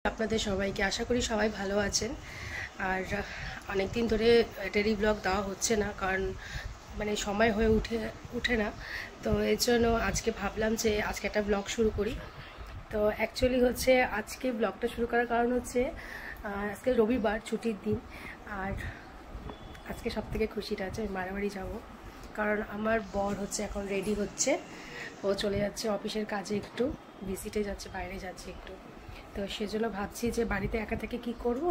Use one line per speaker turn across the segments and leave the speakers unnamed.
আপনাদের সবাইকে আশা করি সবাই ভালো আছেন। আর অনেক দিন ধরে ডেইলি ব্লগ দেওয়া হচ্ছে না, কারণ মানে সময় হয়ে উঠে না। তো এর জন্য আজকে ভাবলাম যে আজকে একটা ব্লগ শুরু করি। তো অ্যাকচুয়ালি হচ্ছে আজকে ব্লগটা শুরু করার কারণ হচ্ছে আজকে রবিবার, ছুটির দিন। আর আজকে সবথেকে খুশিটা আছে আমি মারাবাড়ি যাব, কারণ আমার বর হচ্ছে এখন রেডি হচ্ছে, ও চলে যাচ্ছে অফিসের কাজে, একটু ভিজিটে যাচ্ছে, বাইরে যাচ্ছে একটু। তো সেজন্য ভাবছি যে বাড়িতে একা থেকে কি করব,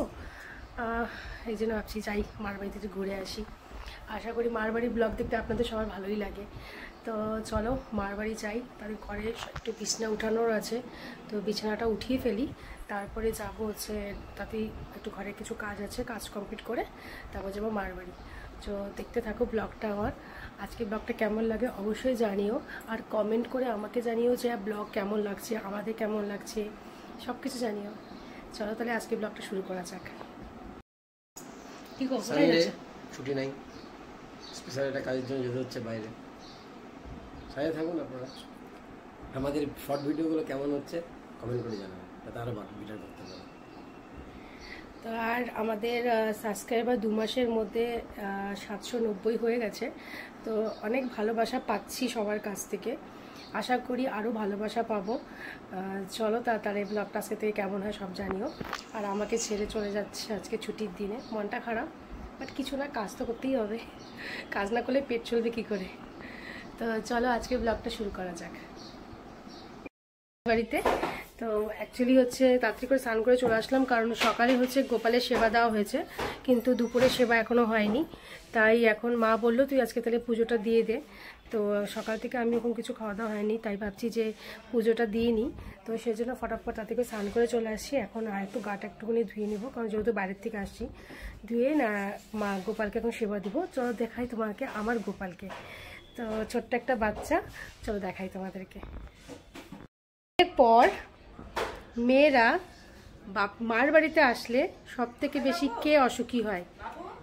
এই জন্য ভাবছি যাই মার বাড়িতে একটু ঘুরে আসি। আশা করি মার বাড়ির ব্লগ দেখতে আপনাদের সবার ভালোই লাগে। তো চলো মার বাড়ি যাই, তাদের ঘরে একটু বিছানা উঠানোর আছে, তো বিছানাটা উঠিয়ে ফেলি, তারপরে যাব হচ্ছে তাতেই একটু ঘরে কিছু কাজ আছে, কাজ কমপ্লিট করে তারপর যাবো মার বাড়ি। তো দেখতে থাকো ব্লগটা আমার। আজকে ব্লগটা কেমন লাগে অবশ্যই জানিও, আর কমেন্ট করে আমাকে জানিও যে ব্লগ কেমন লাগছে, আমাদের কেমন লাগছে, সব কিছু জানিও। চলো তাহলে আজকে ব্লগটা শুরু করা যাক। কি করছো?
ছুটি নাই, স্পেশাল একটা কাজের জন্য যেতে হচ্ছে বাইরে। সাথে থাকুন আপনারা। আমাদের শর্ট ভিডিওগুলো কেমন হচ্ছে কমেন্ট করে জানাবেন, যাতে আরও ভিডিও করতে পারে।
তো আর আমাদের সাবস্ক্রাইবার 2 মাসের মধ্যে 790 হয়ে গেছে। তো অনেক ভালোবাসা পাচ্ছি সবার কাছ থেকে, আশা করি আরও ভালোবাসা পাবো। চলো তাড়াতাড়ি ব্লগটা আজকে থেকে কেমন হয় সব জানিও। আর আমাকে ছেড়ে চলে যাচ্ছে আজকে ছুটির দিনে, মনটা খারাপ, বাট কিছু না, কাজ তো করতেই হবে, কাজ না করলে পেট চলবে কি করে। তো চলো আজকে ব্লগটা শুরু করা যাক। বাড়িতে তো অ্যাকচুয়ালি হচ্ছে তাড়াতাড়ি করে স্নান করে চলে আসলাম, কারণ সকালে হচ্ছে গোপালের সেবা দেওয়া হয়েছে, কিন্তু দুপুরের সেবা এখনও হয়নি। তাই এখন মা বললো তুই আজকে তাহলে পুজোটা দিয়ে দে। তো সকাল থেকে আমি এখন কিছু খাওয়া দাওয়া হয়নি, তাই ভাবছি যে পুজোটা দিয়ে নিই। তো সেই জন্য ফটাফট তাড়াতাড়ি করে স্নান করে চলে আসছি। এখন আর একটু গাটা একটুখানি ধুয়ে নিব, কারণ যেহেতু বাইরের থেকে আসছি, ধুয়ে না মা গোপালকে এখন সেবা দিব। চলো দেখাই তোমাকে আমার গোপালকে। তো ছোট্ট একটা বাচ্চা, চলো দেখাই তোমাদেরকে। এরপর মেয়েরা মার বাড়িতে আসলে সব থেকে বেশি কে অসুখী হয়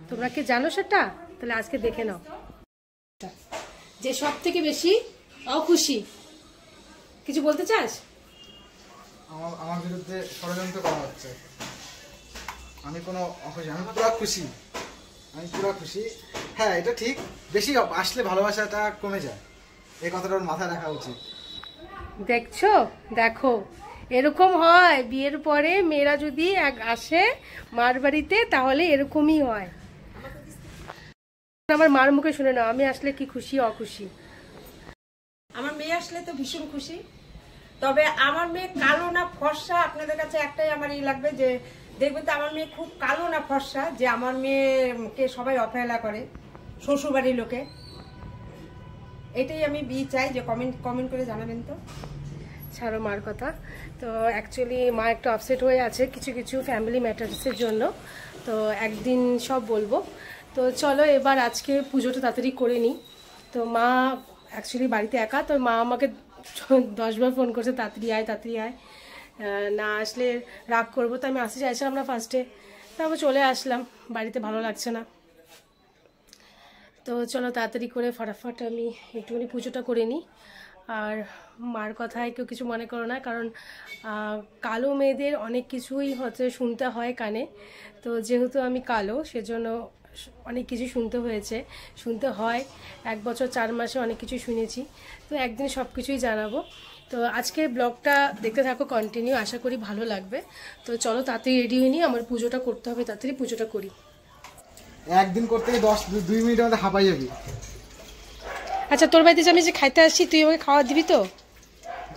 তোমরা কি জানো সেটা? তাহলে আজকে দেখে নাও যে সব থেকে বেশি অখুশি। কিছু বলতে চাস?
আমার বিরুদ্ধে ষড়যন্ত্র করা হচ্ছে। আমি কোনো অখুশি, আমি পুরো খুশি, আমি পুরো খুশি। হ্যাঁ, এটা ঠিক, বেশি আসলে ভালোবাসাটা কমে যায়, এই কথাটা ওর মাথায় রাখা উচিত।
দেখছো, দেখো এরকম হয় বিয়ের পরে মেয়েরা যদি আসে মার বাড়িতে, তাহলে এরকমই হয়। আমার মার মুখে শুনে নাও আমি আসলে কি খুশি অখুশি।
আমার মেয়ে আসলে তো ভীষণ খুশি, তবে আমার মেয়ে কালো না ফর্সা, আপনাদের কাছে একটাই আমার লাগবে যে দেখবেন তো আমার মেয়ে খুব কালো না ফর্সা, যে আমার মেয়েকে সবাই অবহেলা করে শ্বশুরবাড়ির লোকে। এটাই আমি চাই, যে কমেন্ট করে জানাবেন তো।
ছাড়ো মার কথা। তো অ্যাকচুয়ালি মা একটু আপসেট হয়ে আছে কিছু কিছু ফ্যামিলি ম্যাটার্সের জন্য, তো একদিন সব বলবো। তো চলো এবার আজকে পুজোটা তাড়াতাড়ি করে নিই। তো মা অ্যাকচুয়ালি বাড়িতে একা, তো মা আমাকে 10 বার ফোন করছে তাড়াতাড়ি আয় তাড়াতাড়ি আয়, না আসলে রাগ করবো। তো আমি আসতে চাইছিলাম না ফার্স্টে, তারপর চলে আসলাম, বাড়িতে ভালো লাগছে না। তো চলো তাড়াতাড়ি করে ফটাফট আমি একটুখানি পুজোটা করে নিই। আর মার কথায় কেউ কিছু মনে করো না, কারণ কালো মেয়েদের অনেক কিছুই হচ্ছে শুনতে হয় কানে। তো যেহেতু আমি কালো, সেজন্য অনেক কিছু শুনতে হয়। 1 বছর 4 মাসে অনেক কিছু শুনেছি, তো একদিন সব কিছুই জানাবো। তো আজকে ব্লগটা দেখতে থাকো কন্টিনিউ, আশা করি ভালো লাগবে। তো চলো তাড়াতাড়ি রেডি হয়ে নিই, আমার পুজোটা করতে হবে, তাড়াতাড়ি পুজোটা করি।
একদিন করতে 2 মিনিটের মধ্যে হাঁপাই যাবি।
আচ্ছা তোর বাড়িতে যে আমি যে খাইতে আসছি, তুই আমাকে খাওয়া দিবি তো?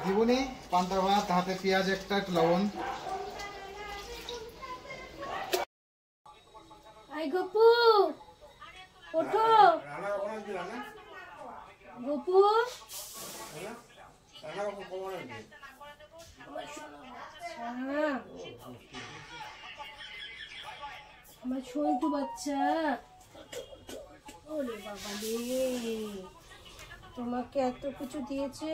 দিবনি, পান্তা ভাত, হাতে পেঁয়াজ একটা, লবণ।
আই গপু ওঠো, গপু আমার ছোট্ট বাচ্চা। ওরে বাবা রে, তোমাকে এত কিছু দিয়েছে।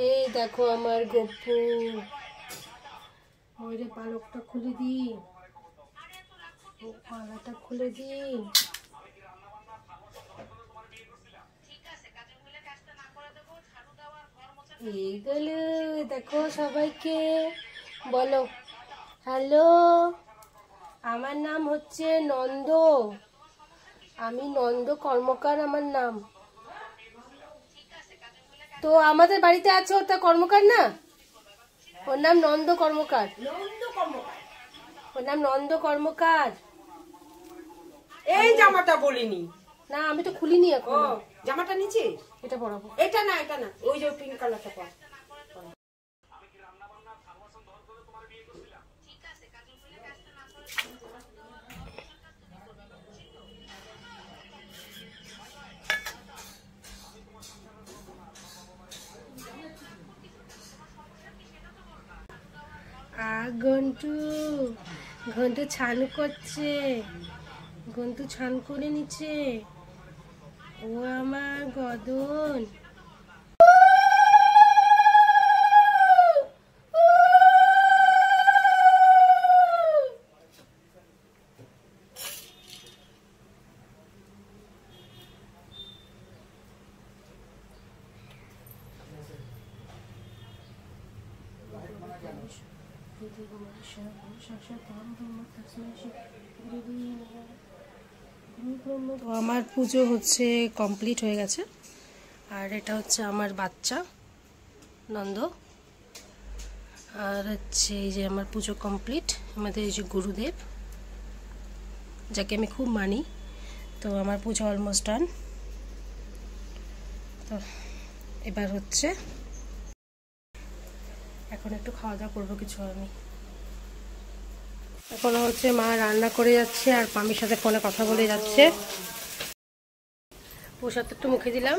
এই দেখো আমার গপু, ওরে পালকটা খুলে দি, পালাটা খুলে দি। এইগুলো দেখো, সবাইকে বলো হ্যালো। আমার নাম হচ্ছে নন্দ, আমি নন্দ কর্মকার আমার নাম। তো আমাদের বাড়িতে আছে ওটা কর্মকার না, ওর নাম নন্দ কর্মকার। ওর নাম নন্দ কর্মকার।
এই জামাটা বলিনি
না, আমি তো খুলিনি এখন।
জামাটা নিচে
এটা পরাবো।
এটা না, ওই যে পিঙ্ক কালারটা পর।
ঘন্টু ঘন্টু ছান করছে, ঘন্টু ছান করে নিচ্ছে। ও আমার গদন। তো আমার পুজো হচ্ছে কমপ্লিট হয়ে গেছে, আর এটা হচ্ছে আমার বাচ্চা নন্দ, আর হচ্ছে এই যে আমার পুজো কমপ্লিট। আমাদের এই যে গুরুদেব, যাকে আমি খুব মানি, তো আমার পুজো অলমোস্ট ডান। তো এবার হচ্ছে এখন একটু খাওয়া দাওয়া করবো কিছু। আমি এখন হচ্ছে মা রান্না করে যাচ্ছে আর মামির সাথে ফোনে কথা বলে যাচ্ছে। প্রসাদ একটু মুখে দিলাম।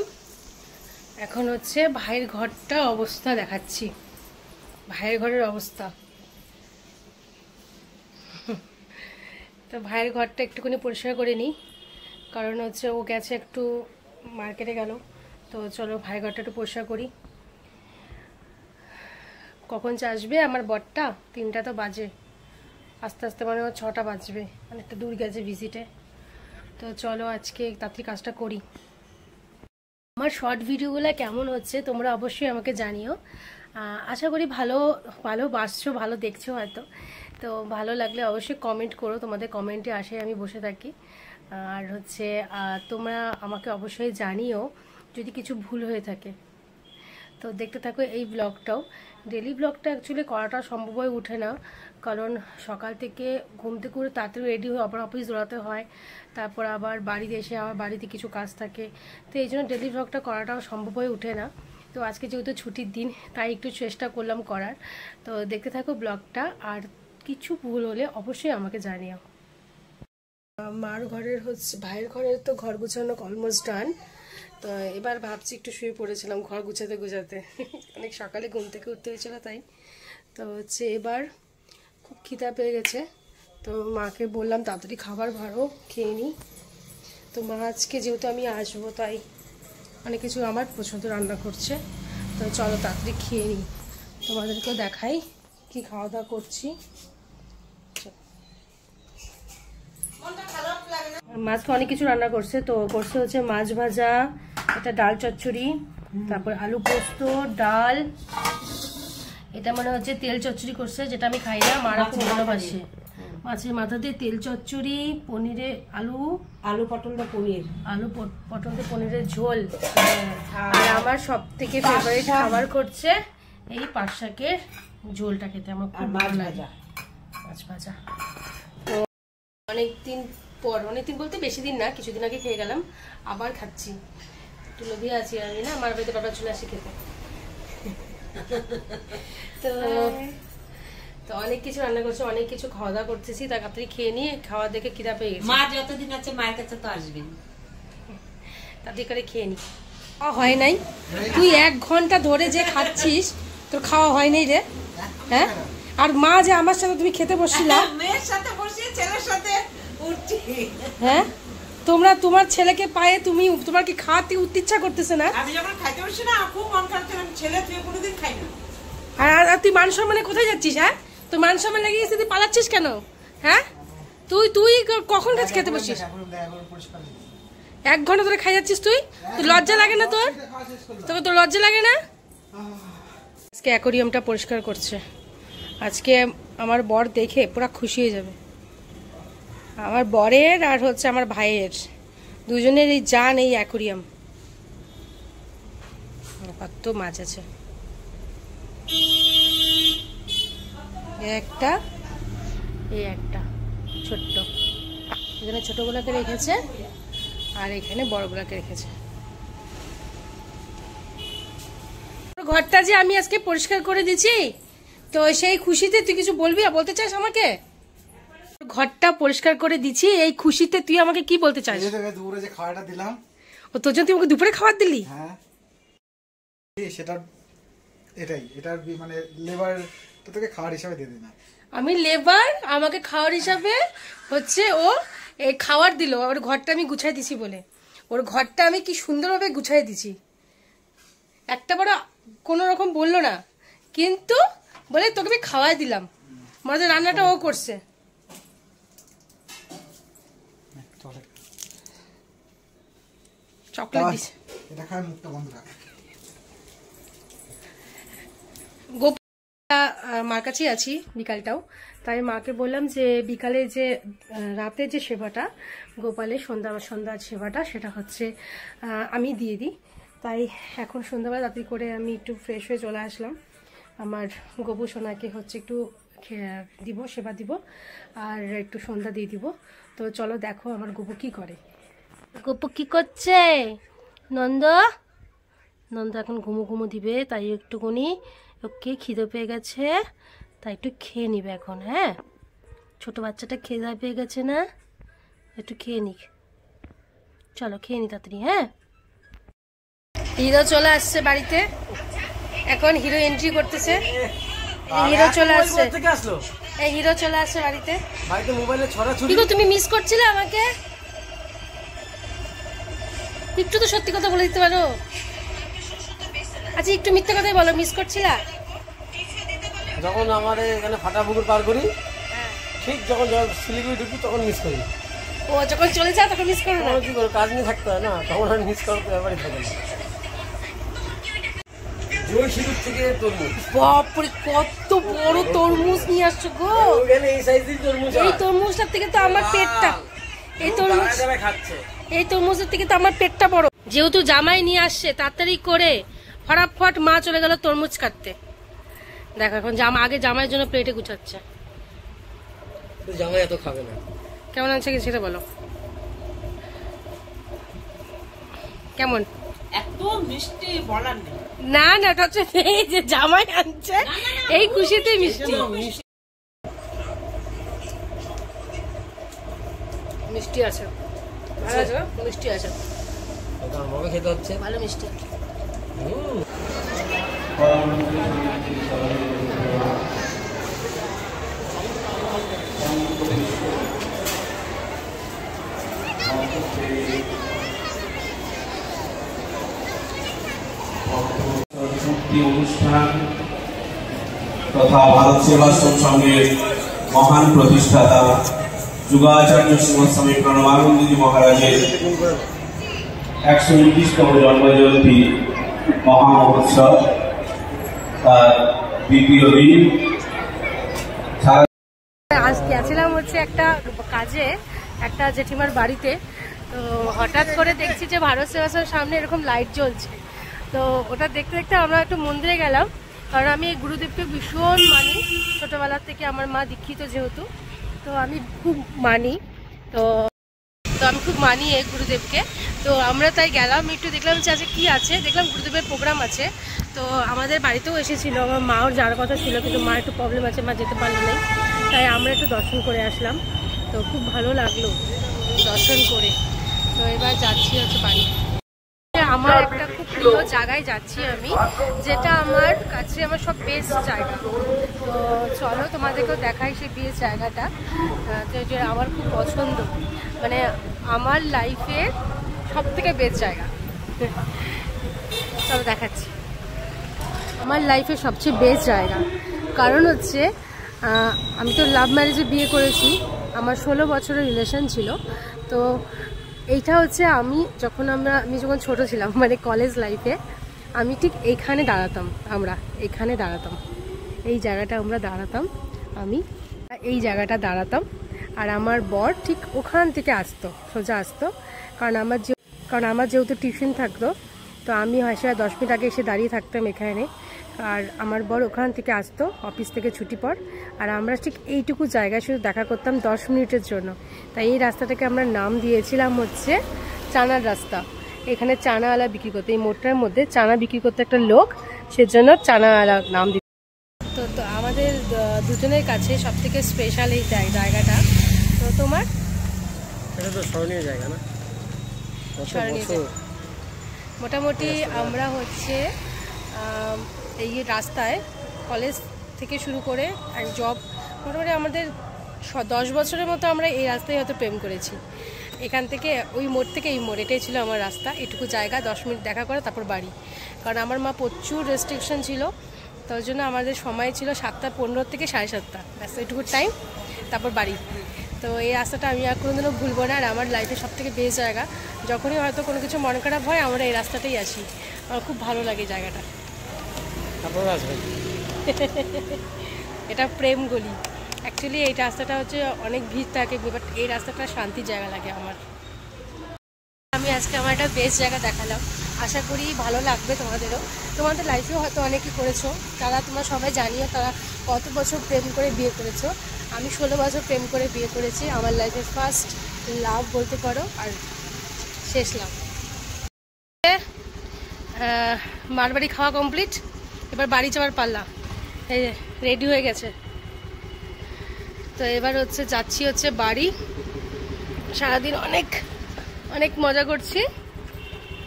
এখন হচ্ছে ভাইয়ের ঘরটা অবস্থা দেখাচ্ছি, ভাইয়ের ঘরের অবস্থা। তো ভাইয়ের ঘরটা একটুখানি পরিষ্কার করে নিই, কারণ হচ্ছে ও গেছে একটু মার্কেটে গেল। তো চলো ভাইয়ের ঘরটা একটু পরিষ্কার করি। কখন আসবে আমার বরটা? 3টা তো বাজে, আস্তে আস্তে মানে 6টা বাজবে, অনেকটা দূর গেছে ভিজিটে। তো চলো আজকে তাড়াতাড়ি কাজটা করি। আমার শর্ট ভিডিওগুলো কেমন হচ্ছে তোমরা অবশ্যই আমাকে জানিও। আশা করি ভালো বাসছো, ভালো দেখছো হয়তো। তো ভালো লাগলে অবশ্যই কমেন্ট করো, তোমাদের কমেন্টে আসে আমি বসে থাকি। আর হচ্ছে তোমরা আমাকে অবশ্যই জানিও যদি কিছু ভুল হয়ে থাকে। তো দেখতে থাকো এই ব্লগটাও। ডেলি ব্লগটা অ্যাকচুয়ালি করাটা সম্ভব হয়ে ওঠে না, কারণ সকাল থেকে ঘুম থেকে করে তাড়াতাড়ি রেডি হয়ে আবার অফিস দৌড়াতে হয়, তারপর আবার বাড়িতে এসে আবার বাড়িতে কিছু কাজ থাকে। তো এই জন্য ডেলি ব্লগটা করাটাও সম্ভব হয়ে ওঠে না। তো আজকে যেহেতু ছুটির দিন, তাই একটু চেষ্টা করলাম করার। তো দেখতে থাকো ব্লগটা, আর কিছু ভুল হলে অবশ্যই আমাকে জানিও। মার ঘরের হচ্ছে, ভাইয়ের ঘরের তো ঘর গুছানো অলমোস্ট ডান। তো এবার ভাবছি একটু শুয়ে পড়েছিলাম ঘর গুছাতে গুছাতে, অনেক সকালে ঘুম থেকে উঠতে হয়েছিল তাই। তো হচ্ছে এবার খুব খিদা পেয়ে গেছে, তো মাকে বললাম তাড়াতাড়ি খাবার ভালো খেয়ে নিই। তো মা আজকে যেহেতু আমি আসবো তাই অনেক কিছু আমার পছন্দ রান্না করছে। তো চলো তাড়াতাড়ি খেয়ে নিই, তোমাদেরকেও দেখাই কি খাওয়া দাওয়া করছি। মাছকে অনেক কিছু রান্না করছে, তো করছে হচ্ছে মাছ ভাজা, এটা ডাল চচ্চড়ি, তারপর আলু পোস্ত, ডাল, এটা মানে হচ্ছে তেল চচ্চড়ি করছে, যেটা আমি খাই না, মারা খুব ভালোবাসে। মাছের মাথা দিয়ে তেল চচ্চড়ি, পনিরে আলু পটল দিয়ে পনিরের ঝোল। আর আমার সব থেকে ফেভারিট খাবার করছে এই পাট শাকের ঝোলটা, খেতে আমার খুব ভালো লাগে। মাছ ভাজা তো অনেকদিন বলতে বেশি দিন না, কিছুদিন আগে খেয়ে গেলাম, আবার খাচ্ছি। একটু লোভিয়ে আছি আমি না, আমার বাড়িতে বাবা চলে আসে খেতে। তো অনেক কিছু রান্না করছে, অনেক কিছু খাওয়া দাওয়া করতেছি, তাড়াতাড়ি খেয়ে নিয়ে খাওয়া দেখে খিদা পেয়ে গেছে।
মা যতদিন আছে মায়ের কাছে তো আসবেন,
তাড়াতাড়ি করে খেয়ে নি। খাওয়া হয় নাই, তুই 1 ঘন্টা ধরে যে খাচ্ছিস, তোর খাওয়া হয় নাই রে। হ্যাঁ, আর মা যে আমার সাথে তুমি খেতে বসছিলা,
মেয়ের সাথে বসে ছেলের সাথে উঠছি।
হ্যাঁ, তোমার ছেলেকে পায়ে তোমার কি খাওয়াতে উঠতে ইচ্ছা করতেছে না?
আমি যখন খাইতে বসছি না খুব মন খাচ্ছে, আমি ছেলে তুই কোনোদিন খাই না।
আর তুই মান সম্মানে কোথায় যাচ্ছিস? হ্যাঁ, তুই মান সম্মান লেগে গেছিস, তুই পালাচ্ছিস কেন? হ্যাঁ, তুই কখন কাজ খেতে বসিস? 1 ঘন্টা ধরে খাই যাচ্ছিস তুই? তোর লজ্জা লাগে না? তোর লজ্জা লাগে না? আজকে অ্যাকোরিয়ামটা পরিষ্কার করছে। আজকে আমার বর দেখে পুরো খুশি হয়ে যাবে। আমার বরের আর হচ্ছে আমার ভাইয়ের দুজনের এই জান এই অ্যাকোরিয়াম। কত মাছ আছে, একটা এই একটা ছোট্ট, এখানে ছোটগুলোকে রেখেছে আর এখানে বড়গুলোকে রেখেছে। ঘরটা যে আমি আজকে পরিষ্কার করে দিচ্ছি, তো সেই খুশিতে তুই কিছু বলবি, বলতে চাস আমাকে? ঘরটা পরিষ্কার করে দিচ্ছি এই খুশিতে তুই আমাকে কি বলতে চাস?
দুপুরে যে খাওয়াটা দিলাম,
ও তোর জন্য তুই আমাকে দুপুরে খাবার দিলি?
হ্যাঁ, সেটা এটাই, এটার মানে লেবার তো তোকে খাওয়ার হিসাবে দিয়ে দিই না
আমি, লেবার আমাকে খাওয়ার হিসাবে হচ্ছে ও এই খাবার দিল। ওর ঘরটা আমি গুছাই দিছি বলে, ওর ঘরটা আমি কি সুন্দরভাবে গুছাই দিছি, একটা বড় কোনো রকম বললো না, কিন্তু বলে তোকে আমি খাওয়াই দিলাম। মানে রান্নাটা ও করছে। চকলেট দিছে,
এটা খায় মুখটা বন্ধ রাখ।
মার কাছেই আছি বিকালটাও, তাই মাকে বললাম যে বিকালে যে রাতে যে সেবাটা গোপালের সন্ধ্যার সেবাটা সেটা হচ্ছে আমি দিয়ে দিই। তাই এখন সন্ধ্যাবেলা রাত্রি করে আমি একটু ফ্রেশ হয়ে চলে আসলাম। আমার গোপু সোনাকে হচ্ছে একটু দিব, সেবা দিব আর একটু সন্ধ্যা দিয়ে দিব। তো চলো দেখো আমার গোপু কি করে। গোপু কি করছে? নন্দ এখন ঘুমো দিবে, তাই একটুখানি ওকে খিদে পেয়ে গেছে, তাই একটু খেয়ে নিবে এখন। হ্যাঁ, ছোট বাচ্চাটা খিদে পেয়ে গেছে না, একটু খেয়ে নিক। চলো খেয়ে নি তাড়াতাড়ি। হ্যাঁ, হিরো চলে আসছে বাড়িতে, এখন হিরো এন্ট্রি করতেছে। হিরো চলে আসছে, এই হিরো চলে আসছে বাড়িতে। তুমি মিস করছিলে আমাকে? একটু তো সত্যি কথা বলে দিতে পারো। আচ্ছা একটু মিথ্যে কথাই বলো, মিস করছিলা?
যখন আমার এখানে ফাটা পুকুর পার করি, ঠিক যখন শিলিগুড়ি ঢুকি তখন মিস করি।
ও যখন চলে যায় তখন মিস করো না?
কি করো, কাজ নিয়ে থাকতে হয় না, তখন আর মিস করতে ব্যাপারই থাকে না। জয় শিলিগুড়ি থেকে তরমুজ,
বাপরে কত বড় তরমুজ নিয়ে আসছো গো।
এই সাইজের তরমুজ,
এই তরমুজটার থেকে তো আমার পেটটা, এই তরমুজের থেকে তো আমার পেটটা বড়। যেহেতু জামাই নিয়ে আসছে, তাড়াতাড়ি করে ফটাফট মা চলে গেল তরমুজ কাটতে। দেখো এখন আগে জামাইয়ের জন্য প্লেটে গুছাচ্ছে।
জামাই এত খাবে না।
কেমন আছে কি সেটা বলো, কেমন?
এত মিষ্টি বলার নেই।
না না, এটা হচ্ছে এই যে জামাই আনছে এই খুশিতে মিষ্টি। মিষ্টি আছে, ভালো আছে, মিষ্টি আছে,
মগে খেতে হচ্ছে,
ভালো মিষ্টি।
অনুষ্ঠান তথা ভারত সেবাশ্রম সংঘের মহান প্রতিষ্ঠাতা যুগাচার্য শ্রীমৎস্বামী প্রণবানন্দজি মহারাজের 119তম জন্মজয়ন্তী মহামহোৎসব তার দ্বিতীয় দিন।
আজ গেছিলাম হচ্ছে একটা কাজে, একটা জেঠিমার বাড়িতে। তো হঠাৎ করে দেখছি যে ভারত সেবাশ্রমের সামনে এরকম লাইট জ্বলছে। তো ওটা দেখতে দেখতে আমরা একটু মন্দিরে গেলাম, কারণ আমি গুরুদেবকে ভীষণ মানি ছোটোবেলার থেকে। আমার মা দীক্ষিত যেহেতু, তো আমি খুব মানি, তো আমি খুব মানি এই গুরুদেবকে। তো আমরা তাই গেলাম, একটু দেখলাম যে আজকে কী আছে, দেখলাম গুরুদেবের প্রোগ্রাম আছে। তো আমাদের বাড়িতেও এসেছিলো, আমার মাও যাওয়ার কথা ছিল, কিন্তু মার একটু প্রবলেম আছে, মা যেতে পারলো না, তাই আমরা একটু দর্শন করে আসলাম। তো খুব ভালো লাগলো দর্শন করে। তো এবার যাচ্ছি হচ্ছে বাড়ি। আমার একটা খুব প্রিয় জায়গায় যাচ্ছি আমি, যেটা আমার কাছে আমার সব বেস্ট জায়গা। তো চলো তোমাদেরকেও দেখাই সেই বেস্ট জায়গাটা, যে আমার খুব পছন্দ, মানে আমার লাইফের সব থেকে বেস্ট জায়গা। চলো দেখাচ্ছি আমার লাইফের সবচেয়ে বেস্ট জায়গা। কারণ হচ্ছে আমি তো লাভ ম্যারেজে বিয়ে করেছি, আমার 16 বছরের রিলেশন ছিল। তো এইটা হচ্ছে আমি যখন ছোট ছিলাম, মানে কলেজ লাইফে, আমি ঠিক এইখানে দাঁড়াতাম, আমরা এখানে দাঁড়াতাম, এই জায়গাটা আমরা দাঁড়াতাম, আমি এই জায়গাটা দাঁড়াতাম, আর আমার বর ঠিক ওখান থেকে আসতো, সোজা আসতো। কারণ আমার যেহেতু টিউশন থাকতো, তো আমি হয়তো 10 মিনিট আগে এসে দাঁড়িয়ে থাকতাম এখানে, আর আমার বর ওখান থেকে আসতো অফিস থেকে ছুটি পর, আর আমরা ঠিক এইটুকু জায়গায় শুধু দেখা করতাম 10 মিনিটের জন্য। তাই এই রাস্তাটাকে আমরা নাম দিয়েছিলাম হচ্ছে চানার রাস্তা। এখানে চানাওয়ালা বিক্রি করতে, এই মোড়টার মধ্যে চানা বিক্রি করতে একটা লোক, সেজন্য চানাওয়ালা নাম দিত। তো আমাদের দুজনের কাছে সব থেকে স্পেশাল এই জায়গাটা। তো তোমার
এটা তো স্মরণীয় জায়গা না?
মোটামুটি আমরা হচ্ছে এই রাস্তায় কলেজ থেকে শুরু করে জব, মোটামুটি আমাদের 10 বছরের মতো আমরা এই রাস্তায় হয়তো প্রেম করেছি। এখান থেকে ওই মোড় থেকে এই মোড়, এটাই ছিল আমার রাস্তা। এটুকু জায়গা 10 মিনিট দেখা করে তারপর বাড়ি। কারণ আমার মা প্রচুর রেস্ট্রিকশন ছিল, তার জন্য আমাদের সময় ছিল 7:15 থেকে 7:30, ব্যাস এইটুকু টাইম, তারপর বাড়ি। তো এই রাস্তাটা আমি আর কোনোদিনও ভুলবো না, আর আমার লাইফে সব থেকে বেস্ট জায়গা। যখনই হয়তো কোনো কিছু মন খারাপ হয় আমরা এই রাস্তাটাই আসি, আমার খুব ভালো লাগে জায়গাটা। এটা প্রেম গলি। অ্যাকচুয়ালি এই রাস্তাটা হচ্ছে অনেক ভিড় থাকে, বাট এই রাস্তাটা শান্তির জায়গা লাগে আমার। আমি আজকে আমার একটা বেস্ট জায়গা দেখালাম, আশা করি ভালো লাগবে তোমাদেরও। তোমাদের লাইফেও হয়তো অনেকে করেছো, তারা তোমরা সবাই জানিও তারা কত বছর প্রেম করে বিয়ে করেছো। আমি 16 বছর প্রেম করে বিয়ে করেছি, আমার লাইফের ফার্স্ট লাভ বলতে পারো, আর শেষ লাভ। মারবাড়ি খাওয়া কমপ্লিট, এবার বাড়ি যাওয়ার পাল্লা। এই রেডি হয়ে গেছে, তো এবার হচ্ছে যাচ্ছি হচ্ছে বাড়ি। সারাদিন অনেক অনেক মজা করছি,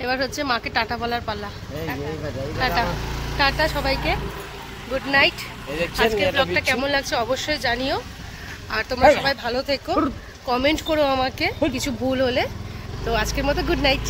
এবার হচ্ছে মাকে টাটা বলার পাল্লা। টাটা টাটা সবাইকে, গুড নাইট। আজকের ব্লগটা কেমন লাগছে অবশ্যই জানিও, আর তোমরা সবাই ভালো থেকো, কমেন্ট করো আমাকে কিছু ভুল হলে। তো আজকের মতো গুড নাইট।